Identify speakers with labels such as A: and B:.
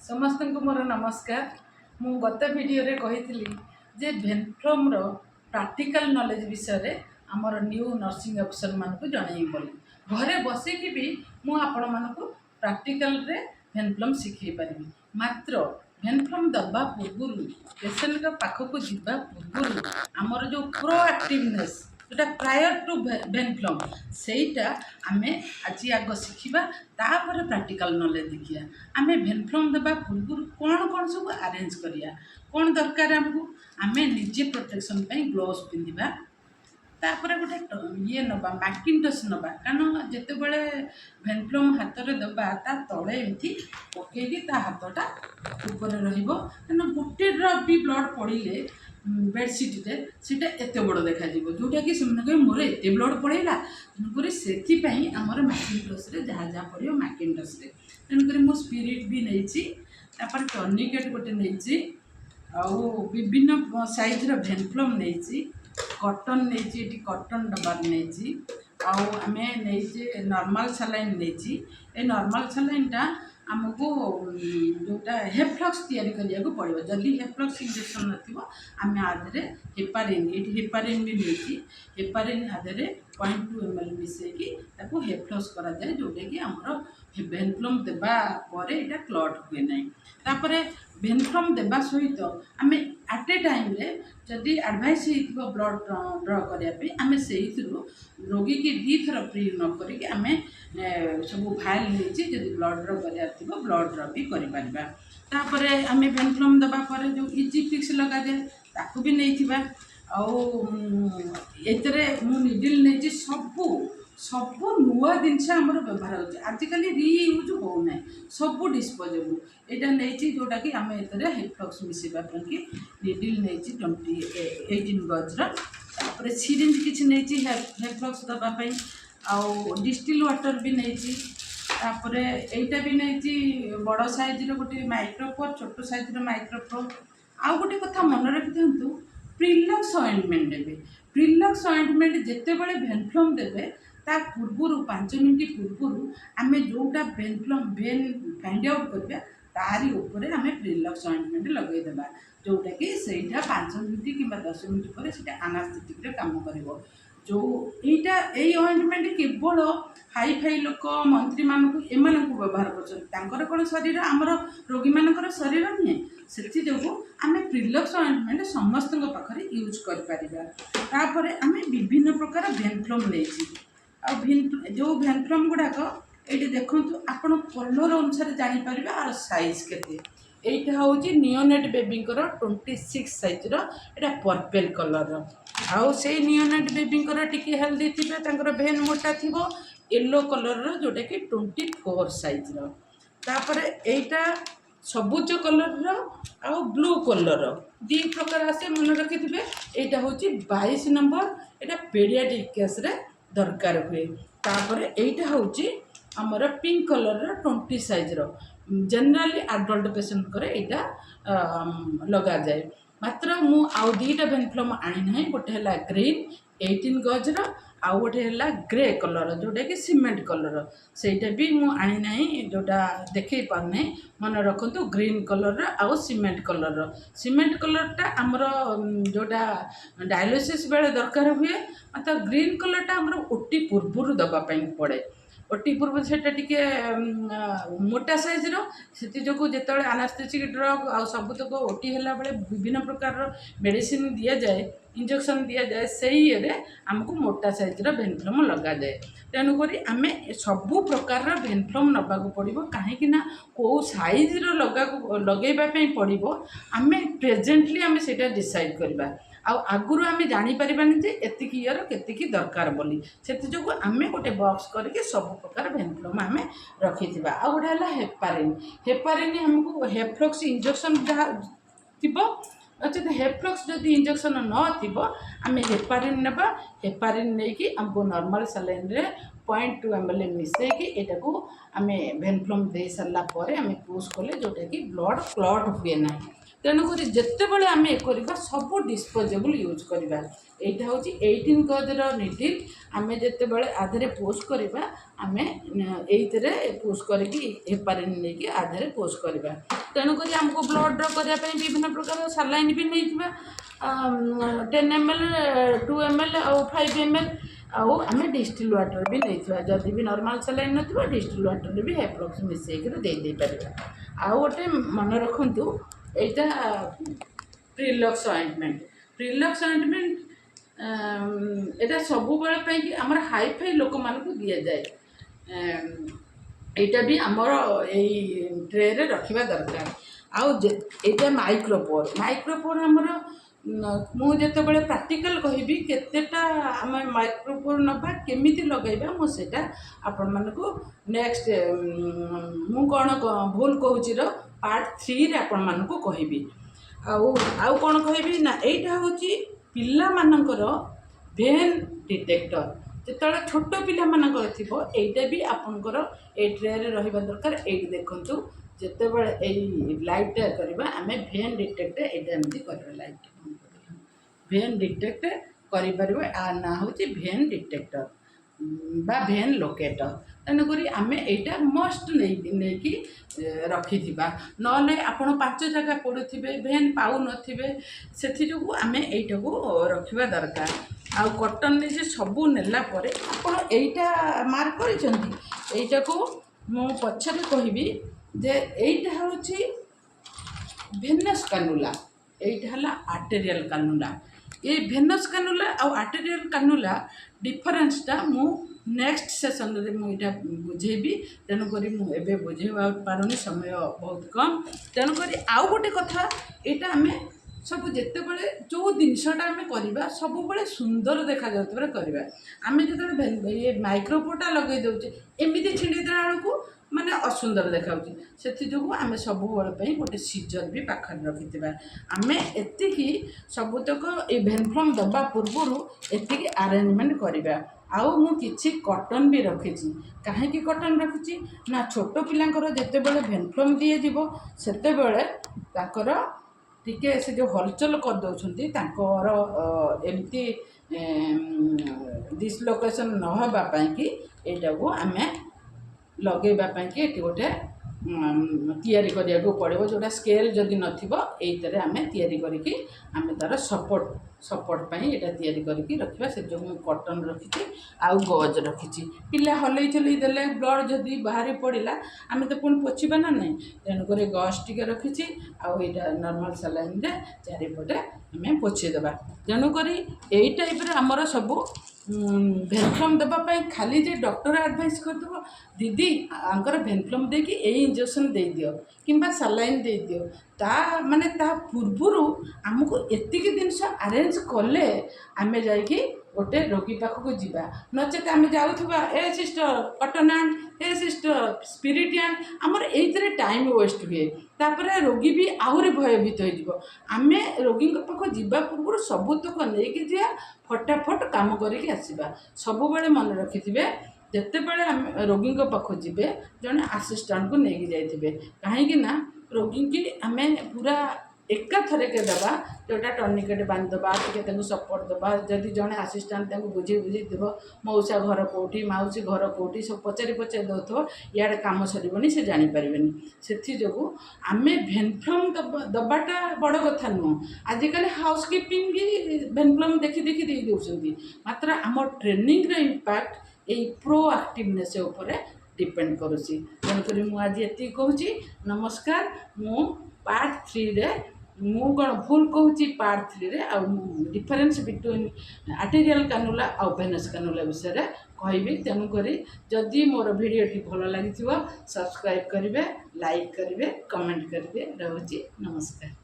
A: समस्त को मोर नमस्कार। मु गत वीडियो रे कही जे भेनफ्लम रो प्रैक्टिकल नॉलेज विषय रे आमर न्यू नर्सिंग ऑफिसर मान को जणाई बोली घरे बसिकी भी मु आपण मानक प्रैक्टिकल रे भेनफ्लम शिखई पारि मात्र भेनफ्लम दबा पूर्व पेसेंट पाखक जीवा पूर्व आमर जो प्रोएक्टिवनेस जोटा प्रायर टू भेनफ्लम सेटा आमे आज आग शिखा तापर प्रैक्टिकल नॉलेज देखिया आमे भेनफ्लम देवा पूर्व कौन कौन सब अरेंज करिया कौन दरकार आमको आमे निजे प्रोटेक्शन पे ग्लोव्स पिंधिबा तापर गोटे ये नबा मैकिंटस नबा कारण जिते बड़े भेनफ्लम हाथ में दबा ता तले एमती पकईकि ता हाथटा ऊपर रहिबो कारण गोटे ड्रप भी ब्लड पड़े बेडसीट सीटा एत बड़ देखा जोटा कि कहे मोर एत ब्लड पड़ेगा तेणुक से आमर मैकिंटस जहाँ जहाँ पड़ो मैकिंटस तेणुक मो स्पिरिट भी नहीं टर्निकेट गोटे नहीं विभिन्न साइज भेनफ्लम नहीं कटन नहीं कटन डबार नहीं आमे नहीं नॉर्मल सलाइन नहीं नॉर्मल सलाइनटा आमको जोटा हेफ्लक्स तैयारी करने को पड़ो जदि हेफ्लक्स इंजेक्शन नमें आधे हेपारिन ये हेपारिन भी नहीं हेपारिन आधे 0.2 ml मिसेकी हेफ्लक्स कराए जोटा कि आमर भेनफ्लम देवा यहाँ क्लट हुए ना भेनफ्लम देवा सहित आम एट ए टाइम जदि एडवाइस हो ब्लड ड्र करने आम से रोगी की दी थर फ्री न करके आम सब फाइल नहीं ब्लड ड्र कर ब्लड ड्र भी कर आम भेनफ्लम देवा जो इजी फिक्स लगा जाए ताकू भी नहीं निडिल नहीं सबू सबू नुआ जिनस आमर व्यवहार होजिकल रियूज होना सबू डिस्पोजेबल यहाँ नहीं जोटा कि आम एतरे हेफ्लक्स मिसेवाई निडिल नहीं 18 गजर सिरिंज किसी नहीं हेफ्लक्स दवाई आउ डिस्टिल वाटर भी नहीं तापर एटा भी नहीं बड़ साइज गोटे माइक्रोफोर छोट साइज माइक्रोफोर आउ गोटे कथा मन रखि था प्रिलक्स ऑइंटमेंट देवे प्रिलक्स ऑइंटमेंट जिते बड़े भेनफ्लम देवे ता पूर्वर 5 मिनट पूर्वर आम जोटा भेनफ्लम भेन फाइंड आउट करवा तारी उपरे आम प्रिलक्स ऑइंटमेंट लगेदेवा जोटा कि सहीटा 5 मिनट कि 10 मिनट पर एनास्थेटिक काम कर जो यही ऑइंटमेंट केवल हाई फाई लोक मंत्री मानक एम व्यवहार कर कौन शरीर आमर रोगी मान शरीर नुहे से जो आम प्रिलक्स ऑइंटमेंट समस्त पाखे यूज कर आम विभिन्न प्रकार भेनफ्लम नहीं जो भेनफ्लम गुड़ाक ये देखो आप कलर अनुसार जापर आर सैज के यहाँ हूँ नियोनेट बेबी 26 साइज रा पर्पल कलर आउ से नियोनेट बेबी टी हेल्दी थे भेन मोटा थी येलो कलर जोटा कि 24 साइज तापर यहाँ सबुज कलर आउ ब्लू कलर दी प्रकार आसे मन रखि यहाँ हूँ 22 नंबर यहाँ पेडियाट्रिक केस रे दरकार हुए तापर यहाँ हूँ आमर pink colour 20 size generally adult patient को यहाँ लगा जाए मात्र मु आउ दीटा भेनफ्लम आनी ना गोटे है ग्रीन 18 गजर आउ गोटे है ग्रे कलर जोटा कि सीमेंट कलर सेटा भी मु आनी ना जोटा देखे पारना मन रखु ग्रीन कलर आउ सीमेंट कलरटा आमर जोटा डायलिसिस बेले दरकार हुए मतलब ग्रीन कलरटा आमर ओटी पूर्व दवापाई पड़े ओटी पूर्व से मोटा साइज रो जो एनास्थेटिक ड्रग आ सबुतक ओटी है बेले विभिन्न प्रकार मेडिसिन दि जाए इंजेक्शन दि जाए से आमको मोटा साइज भेनफ्लम लगा जाए तेणुक आम सबू प्रकार भेनफ्लम नवाक पड़ो कहीं कौ साइज लगेवाई पड़ो आम प्रेजेंटली आम से डिसाइड करवा आगुरी आम जापरानी जे एतिक इयर केतिकी दरकार बोली से जो आम गोटे बॉक्स करके सब प्रकार भेनफ्लम आम रखी आ गोटे है हेपारिन हेपारिन आमको हेफ्लक्स इंजेक्शन जहाँ थी अच्छा हेफ्लक्स जदि इंजेक्शन न आम हेपारिन नेबा हेपारिन नहीं आमको नॉर्मल सलाइन रे 0.2 ml मिसेकी यहाँ को आम भेनफ्लम दे सारापर आम पुश कले जोटा कि ब्लड क्लट हुए ना तेणुक जिते बड़े आम करवा सब डिस्पोजेबल यूज करवा यहाँ हूँ 18 गजर निडिल आम जिते बड़े आधे पोस्ट करवा आम ये पोस्ट करके हेपारिन नहीं आधे पोस्ट करवा तेणुक आमको ब्लड ड्र करने विभिन्न प्रकार सालाइन भी नहीं 10 ml 2 ml और 5 ml आम डिस्टिल वाटर भी नहीं जदि भी नॉर्मल सालाइन न डिस्टिल वाटर भी हेफ्लॉक्स मिसेक दे पार आउ गोटे मन रखु यहाँ प्रिलक्स ऑइंटमेंट यहाँ सब बेले आमर हाई फाई लोक मान दि जाए यहाँ भी आमर यही ट्रे रे रखा दरकार आउटा माइक्रोपोर आमर मुझे प्राक्टिकल कहबी केतेटा आम माइक्रोपोर नवा केमिति लगेबा मुझे आपण मानकु नेक्स्ट मु कौन भूल कहूँ पार्ट 3 रे आपण मानकु कहबी आउ कौन कहबी ना एटा होची पिला मानकर भेन डिटेक्टर जिते छोट पिला मानकर थिबो एटा भी आपनकर ए ट्रे रे रहिबा दरकार एटी देखंतु जिते बळे एई लाइट करबा आमे भेन डिटेक्ट एटा एमती करबा लाइट भेन डिटेक्ट करि परबो आ ना होची भेन डिटेक्टर बा भेन लोकेटर तेणुक आम यहाँ मस्ट नहीं कि रखि ना आपण 5 जगह पड़ुवे भेन पाऊ नथिबे से जो आम यहीटा को रखा दरकार आउ कॉटन जे सबू नेला परे आपण एटा मार्क करिसेंती को मु पछरे कहबी जे एटा होची भेनस कानुला एटा हला आर्टेरियल कानुला ये भेनस कानुला आउ आर्टेरियल कानुला डिफरेंसटा मु नेक्स्ट सेसन रे मुझे बुझेबी तेणुक मुझे बुझेबा पारुनी समय बहुत कम तेणुक आउ गोटे कथा यहाँ आम सब जिते बड़े जो जिनसा आम करवा सब बड़े सुंदर देखा जाता करवा आम जो ये माइक्रोपोटा लगे दौचे एमती छिड़ी देला बेलू माने असुंदर देखा से जो आम सब गोटे सीजर भी पाखे रखि आम एति सबुतक ये भेनफ्लम दबा पूर्वर एति आरेंजमेंट करवा आउ मु किछि कॉटन भी रखी कहीं कॉटन रखी ना छोट पिलांकर जिते बड़े भेनफ्लम दिए जीवो सेते बड़े ताकर टिके से जो हलचल कर दउछंती ताकर एमती डिसलोकेशन न होबा पई कि एटा को आमे लगेबा पई कि एटी गोटे तैयारी करिया को पड़ो जोटा स्केल जदि नथिबो एइतरे आमे तैयारी करिकि आमे तार सपोर्ट पई एटा तैयारी करिकि रखिबा से जो मु कॉटन रखिछि आउ गज रखिछि पिला हलै चलै देले ब्लड जदि बाहरी पड़िला आमे तो पुन पोछिबा ना नै तेनु करे गज टिके रखिछि आउ एटा नॉर्मल सलाइन रे चारि पटे आमे पोछि देबा तेनु करी एई टाइप रे हमर सब भेनफ्लम देवाई खाली जे डॉक्टर एडवाइस करदेव दीदी आंकर भेनफ्लम देकी इंजेक्शन दे दियो किंबा सलाइन दे दियो ता माने ता पूर्वर आमको एतिक जिनस अरेंज कले आमे जाइकी गोटे रोगी पाखक जीवा नचेत आम जाऊा ए सिस्टर कॉटन आण ए सिस्टर स्पिरिट आण आमर एइतरे टाइम वेस्ट हुए तापर रोगी भी आहरी भयभीत हो आम रोगी पाख जीवा पूर्व सबुतक नहीं जा फटाफट काम करके आसवा सब बेले मन रखिथे जिते बड़े आम रोगी पाख जीवे जड़े आसिस्टांट को लेकिन जाइए कहीं रोगी की आम पूरा एका थरे के दबा जोटा टर्निकेट बांधवा टे सपोर्ट दबा जदि जड़े आसिस्टांट बुझे बुझे देव मौसा घर कौटी माउसी घर कौटी सब पचारि पचारि दौथ इे कम सरबनी से जापर से जो आम भेनफ्लम दबाटा बड़ कथा नुह आजिकल हाउस कीपिंग भी भेनफ्लम देखी देखी दे दौरान मात्र आम ट्रेनिंग इम्पैक्ट यही प्रोआक्टिवनेस डिपेंड करुँची तेणुक मुझे ये कहूँ नमस्कार मु पार्ट 3 रे मु कौन भूल कहूँ पार्ट 3 रे आ डिफरेंस बिटवीन आर्टेरियल कानुला और भेनस कानुला विषय कहबी तेणुक जदि मोर भिडियोटी भल लगी सब्सक्राइब करेंगे लाइक करेंगे कमेंट करेंगे रोचे नमस्कार।